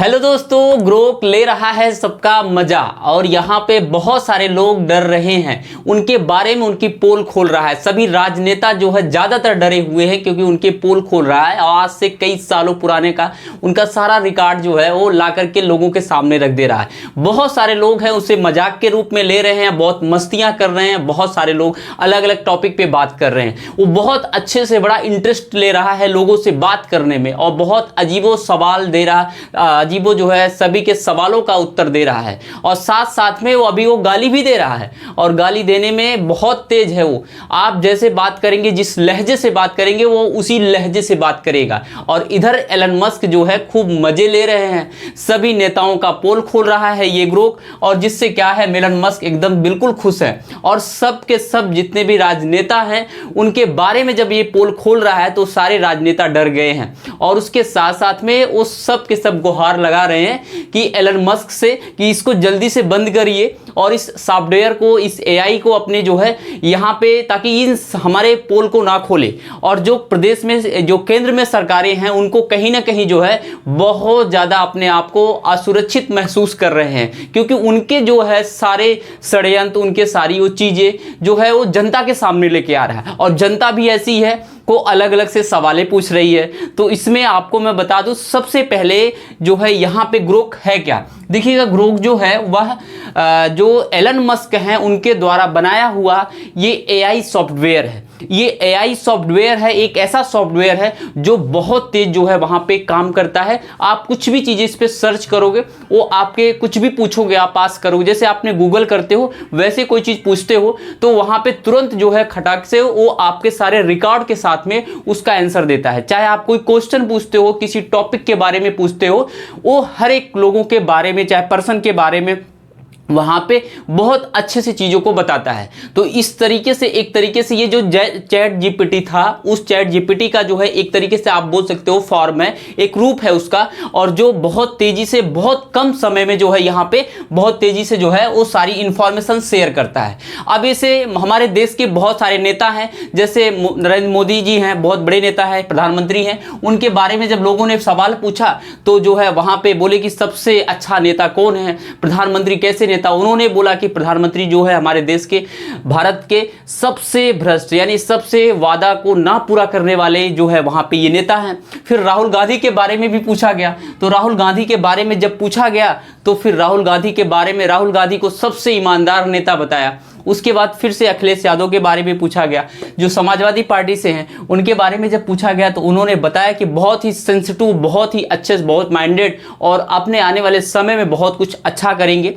Hello दोस्तों, Grok ले रहा है सबका मजा और यहाँ पे बहुत सारे लोग डर रहे हैं। उनके बारे में उनकी पोल खोल रहा है। सभी राजनेता जो है ज्यादातर डरे हुए हैं क्योंकि उनके पोल खोल रहा है और आज से कई सालों पुराने का उनका सारा रिकॉर्ड जो है वो ला करके लोगों के सामने रख दे रहा है। बहुत सारे लोग हैं उसे मजाक के रूप में ले रहे हैं, बहुत मस्तियां कर रहे हैं। बहुत सारे लोग अलग अलग टॉपिक पे बात कर रहे हैं। वो बहुत अच्छे से बड़ा इंटरेस्ट ले रहा है लोगों से बात करने में और बहुत अजीबो सवाल दे रहा, अजीबो जो है सभी के सवालों का उत्तर दे रहा है और साथ साथ में वो गाली भी दे रहा है और गाली देने में बहुत तेज है। वो आप जैसे बात करेंगे, जिस लहजे से बात करेंगे वो उसी लहजे से बात करेगा। और इधर एलन मस्क जो है खूब मजे ले रहे हैं। सभी नेताओं का पोल खोल रहा है ये ग्रोक, और जिससे क्या है एलन मस्क एकदम बिल्कुल खुश है। और सब के सब जितने भी राजनेता हैं उनके बारे में जब ये पोल खोल रहा है तो सारे राजनेता डर गए हैं और उसके साथ साथ में वो सब के सब गुहार लगा रहे हैं कि एलन मस्क से कि इसको जल्दी से बंद करिए और इस सॉफ्टवेयर को, इस एआई को अपने जो है यहाँ पे, ताकि इन हमारे पोल को ना खोले। और जो प्रदेश में, जो केंद्र में सरकारें हैं उनको कहीं ना कहीं जो है बहुत ज़्यादा अपने आप को असुरक्षित महसूस कर रहे हैं क्योंकि उनके जो है सारे षड्यंत्र, उनके सारी वो चीज़ें जो है वो जनता के सामने लेके आ रहा है और जनता भी ऐसी है को अलग अलग से सवालें पूछ रही है। तो इसमें आपको मैं बता दूं, सबसे पहले जो है यहाँ पे ग्रोक है क्या। देखिएगा, ग्रोक जो है वह जो एलन मस्क हैं उनके द्वारा बनाया हुआ ये एआई सॉफ्टवेयर है। ये एआई सॉफ्टवेयर है, एक ऐसा सॉफ्टवेयर है जो बहुत तेज जो है वहां पे काम करता है। आप कुछ भी चीजें इस पे सर्च करोगे, वो आपके कुछ भी पूछोगे आप पास करोगे, जैसे आपने गूगल करते हो वैसे कोई चीज पूछते हो तो वहां पे तुरंत जो है खटाक से वो आपके सारे रिकॉर्ड के साथ में उसका आंसर देता है। चाहे आप कोई क्वेश्चन पूछते हो, किसी टॉपिक के बारे में पूछते हो, वो हर एक लोगों के बारे में, चाहे पर्सन के बारे में वहां पे बहुत अच्छे से चीजों को बताता है। तो इस तरीके से, एक तरीके से ये जो चैट जीपीटी था, उस चैट जीपीटी का जो है एक तरीके से आप बोल सकते हो फॉर्म है, एक रूप है उसका, और जो बहुत तेजी से, बहुत कम समय में जो है यहाँ पे बहुत तेजी से जो है वो सारी इंफॉर्मेशन शेयर करता है। अब इसे हमारे देश के बहुत सारे नेता हैं, जैसे नरेंद्र मोदी जी हैं, बहुत बड़े नेता हैं, प्रधानमंत्री हैं। उनके बारे में जब लोगों ने सवाल पूछा तो जो है वहां पे बोले कि सबसे अच्छा नेता कौन है, प्रधानमंत्री कैसे नेता। उन्होंने बोला कि प्रधानमंत्री जो है हमारे देश के, भारत के सबसे भ्रष्ट, यानी सबसे वादा को ना पूरा करने वाले जो है वहां पे ये नेता हैं। फिर राहुल गांधी के बारे में भी पूछा गया, तो राहुल गांधी के बारे में जब पूछा गया तो फिर राहुल गांधी के बारे में, राहुल गांधी को सबसे ईमानदार नेता बताया। उसके बाद फिर से अखिलेश यादव के बारे में पूछा गया, जो समाजवादी पार्टी से हैं, उनके बारे में जब पूछा गया तो उन्होंने बताया कि बहुत ही सेंसिटिव, बहुत ही अच्छे, बहुत माइंडेड और अपने आने वाले समय में बहुत कुछ अच्छा करेंगे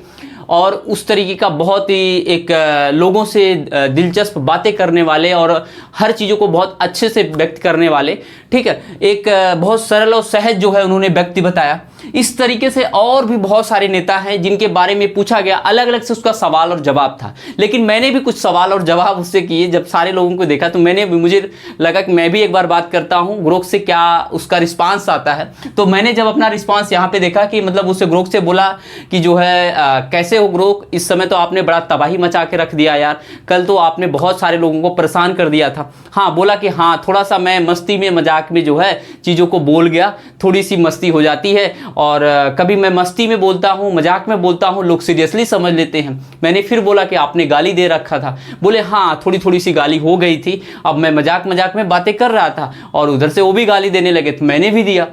और उस तरीके का बहुत ही एक लोगों से दिलचस्प बातें करने वाले और हर चीज़ों को बहुत अच्छे से व्यक्त करने वाले, ठीक है, एक बहुत सरल और सहज जो है उन्होंने व्यक्ति बताया। इस तरीके से और भी बहुत सारे नेता हैं जिनके बारे में पूछा गया, अलग अलग से उसका सवाल और जवाब था। लेकिन मैंने भी कुछ सवाल और जवाब उससे किए। जब सारे लोगों को देखा तो मुझे लगा कि मैं भी एक बार बात करता हूँ, ग्रोक से क्या उसका रिस्पांस आता है। तो मैंने जब अपना रिस्पांस यहाँ पे देखा कि मतलब उसे ग्रोक से बोला कि जो है कैसे हो ग्रोक, इस समय तो आपने बड़ा तबाही मचा के रख दिया यार, कल तो आपने बहुत सारे लोगों को परेशान कर दिया था। हाँ, बोला कि हाँ, थोड़ा सा मैं मस्ती में, मजाक में जो है चीज़ों को बोल गया, थोड़ी सी मस्ती हो जाती है और कभी मैं मस्ती में बोलता हूँ, मजाक में बोलता हूँ, लोग सीरियसली समझ लेते हैं। मैंने फिर बोला कि आपने गाली दे रखा था। बोले हाँ, थोड़ी थोड़ी सी गाली हो गई थी, अब मैं मजाक मजाक में बातें कर रहा था और उधर से वो भी गाली देने लगे तो मैंने भी दिया।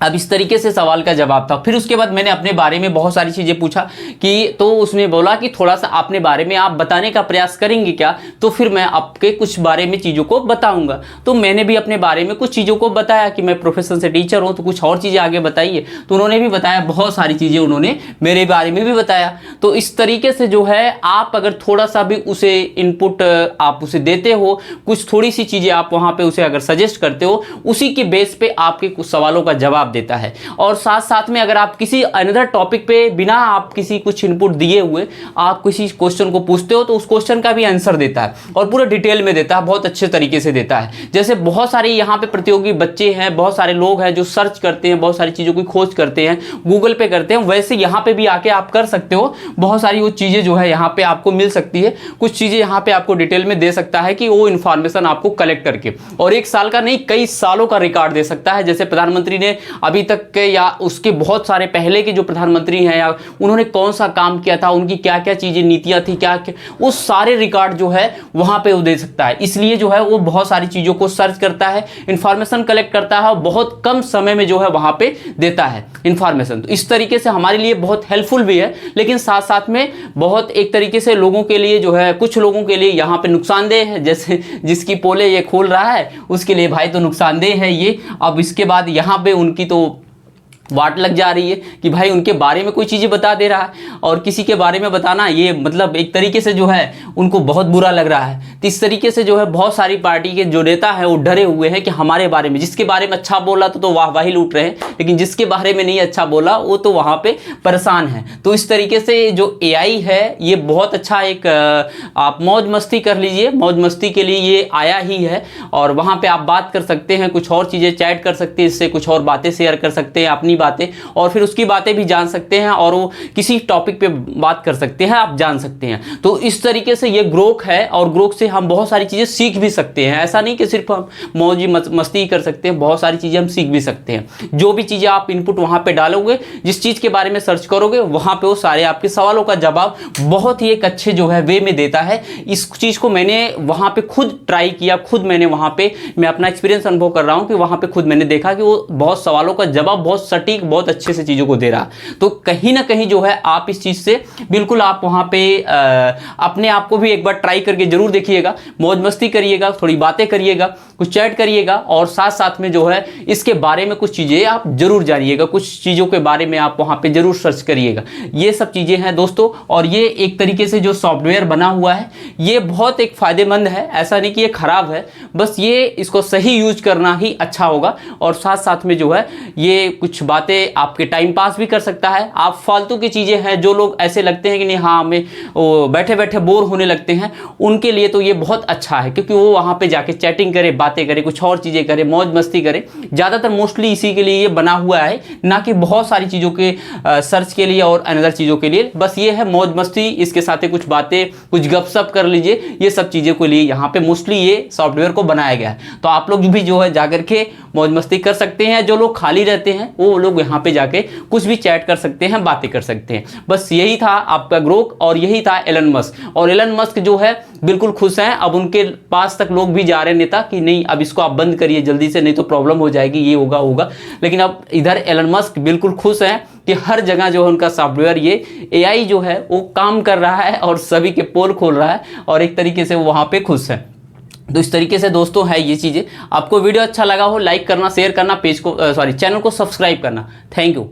अब इस तरीके से सवाल का जवाब था। फिर उसके बाद मैंने अपने बारे में बहुत सारी चीज़ें पूछा कि, तो उसने बोला कि थोड़ा सा अपने बारे में आप बताने का प्रयास करेंगे क्या, तो फिर मैं आपके कुछ बारे में चीज़ों को बताऊंगा। तो मैंने भी अपने बारे में कुछ चीज़ों को बताया कि मैं प्रोफेशन से टीचर हूँ, तो कुछ और चीज़ें आगे बताइए। तो उन्होंने भी बताया, बहुत सारी चीज़ें उन्होंने मेरे बारे में भी बताया। तो इस तरीके से जो है आप अगर थोड़ा सा भी उसे इनपुट आप उसे देते हो, कुछ थोड़ी सी चीज़ें आप वहाँ पर उसे अगर सजेस्ट करते हो, उसी के बेस पे आपके कुछ सवालों का जवाब देता है। और साथ साथ में अगर आप किसी अनदर टॉपिक पे बिना आप किसी कुछ इनपुट दिए हुए आप किसी क्वेश्चन को पूछते हो तो उस क्वेश्चन का भी आंसर देता है और पूरा डिटेल में देता है, बहुत अच्छे तरीके से देता है। जैसे बहुत सारे यहाँ पे प्रतियोगी बच्चे हैं, बहुत सारे लोग हैं जो सर्च करते हैं, बहुत सारी चीज़ों की खोज करते हैं, गूगल पे करते हैं, वैसे यहाँ पे भी आके आप कर सकते हो। बहुत सारी वो चीज़ें जो है यहाँ पे आपको मिल सकती है, कुछ चीज़ें यहाँ पे आपको डिटेल में दे सकता है कि वो इन्फॉर्मेशन आपको कलेक्ट करके, और एक साल का नहीं कई सालों का रिकॉर्ड दे सकता है। जैसे प्रधानमंत्री ने अभी तक के या उसके बहुत सारे पहले के जो प्रधानमंत्री हैं या उन्होंने कौन सा काम किया था, उनकी क्या क्या चीज़ें नीतियाँ थी, क्या क्या, वो सारे रिकॉर्ड जो है वहाँ पे वो दे सकता है। इसलिए जो है वो बहुत सारी चीज़ों को सर्च करता है, इंफॉर्मेशन कलेक्ट करता है और बहुत कम समय में जो है वहाँ पे देता है इंफॉर्मेशन। तो इस तरीके से हमारे लिए बहुत हेल्पफुल भी है, लेकिन साथ साथ में बहुत एक तरीके से लोगों के लिए जो है, कुछ लोगों के लिए यहाँ पे नुकसानदेह है। जैसे जिसकी पोले ये खोल रहा है उसके लिए भाई तो नुकसानदेह है ये। अब इसके बाद यहाँ पे उनकी तो वाट लग जा रही है कि भाई उनके बारे में कोई चीज़ें बता दे रहा है और किसी के बारे में बताना ये मतलब एक तरीके से जो है उनको बहुत बुरा लग रहा है। तो इस तरीके से जो है बहुत सारी पार्टी के जो नेता है वो डरे हुए हैं कि हमारे बारे में, जिसके बारे में अच्छा बोला तो वाहवाही लूट रहे हैं, लेकिन जिसके बारे में नहीं अच्छा बोला वो तो वहाँ पे परेशान है। तो इस तरीके से जो AI है ये बहुत अच्छा एक आप मौज मस्ती कर लीजिए, मौज मस्ती के लिए ये आया ही है और वहाँ पर आप बात कर सकते हैं, कुछ और चीज़ें चैट कर सकते हैं, इससे कुछ और बातें शेयर कर सकते हैं अपनी बातें, और फिर उसकी बातें भी जान सकते हैं और वो किसी टॉपिक पे बात कर सकते हैं, आप जान सकते हैं। तो इस तरीके से ये ग्रोक है और ग्रोक से हम बहुत सारी चीज़ें सीख भी सकते हैं। ऐसा नहीं कि सिर्फ हम मौजी मस्ती ही कर सकते हैं, बहुत सारी चीज़ें हम सीख भी सकते हैं। जो भी चीज़ें आप इनपुट वहाँ पे डालोगे, जिस चीज़ के बारे में सर्च करोगे, वहाँ पे वो सारे आपके सवालों का जवाब बहुत ही एक अच्छे जो है वे में देता है। इस चीज़ को मैंने वहाँ पे खुद ट्राई किया, खुद मैंने वहाँ पे मैं अपना एक्सपीरियंस अनुभव कर रहा हूँ कि वहाँ पे खुद मैंने देखा कि वो बहुत सवालों का जवाब बहुत सटीक, बहुत अच्छे से चीज़ों को दे रहा। तो कहीं ना कहीं जो है आप इस चीज़ से बिल्कुल आप वहाँ पे अपने आप को भी एक बार ट्राई करके जरूर देखिएगा, मौज मस्ती करिएगा, थोड़ी बातें करिएगा, कुछ चैट करिएगा और साथ साथ में जो है इसके बारे में कुछ चीज़ें आप जरूर जानिएगा, कुछ चीज़ों के बारे में आप वहाँ पे जरूर सर्च करिएगा। ये सब चीज़ें हैं दोस्तों, और ये एक तरीके से जो सॉफ्टवेयर बना हुआ है ये बहुत एक फ़ायदेमंद है, ऐसा नहीं कि ये ख़राब है, बस ये इसको सही यूज करना ही अच्छा होगा। और साथ साथ में जो है ये कुछ बातें आपके टाइम पास भी कर सकता है। आप फालतू की चीज़ें हैं, जो लोग ऐसे लगते हैं कि नहीं हाँ हमें बैठे बैठे बोर होने लगते हैं, उनके लिए तो ये बहुत अच्छा है, क्योंकि वो वहाँ पे जाके चैटिंग करे, बातें करे, कुछ और चीज़ें करे, मौज मस्ती करे। ज़्यादातर मोस्टली इसी के लिए ये बना हुआ है, ना कि बहुत सारी चीज़ों के सर्च के लिए और अनदर चीज़ों के लिए। बस ये है मौज मस्ती, इसके साथ कुछ बातें, कुछ गपशप कर लीजिए, ये सब चीज़ों के लिए यहाँ पे मोस्टली ये सॉफ्टवेयर को बनाया गया है। तो आप लोग भी जो है जाकर के मौज मस्ती कर सकते हैं। जो लोग खाली रहते हैं वो लोग यहाँ पे जाके कुछ भी चैट कर सकते हैं, बातें कर सकते हैं। बस यही था आपका ग्रोक और यही था एलन मस्क। और एलन मस्क जो है बिल्कुल खुश हैं। अब उनके पास तक लोग भी जा रहे हैं नेता कि नहीं अब इसको आप बंद करिए जल्दी से, नहीं तो प्रॉब्लम हो जाएगी, ये होगा। लेकिन अब इधर एलन मस्क बिल्कुल खुश हैं कि हर जगह जो है उनका सॉफ्टवेयर ये AI जो है वो काम कर रहा है और सभी के पोल खोल रहा है और एक तरीके से वो वहाँ पे खुश है। तो इस तरीके से दोस्तों है ये चीज़ें। आपको वीडियो अच्छा लगा हो लाइक करना, शेयर करना, पेज को चैनल को सब्सक्राइब करना। Thank you.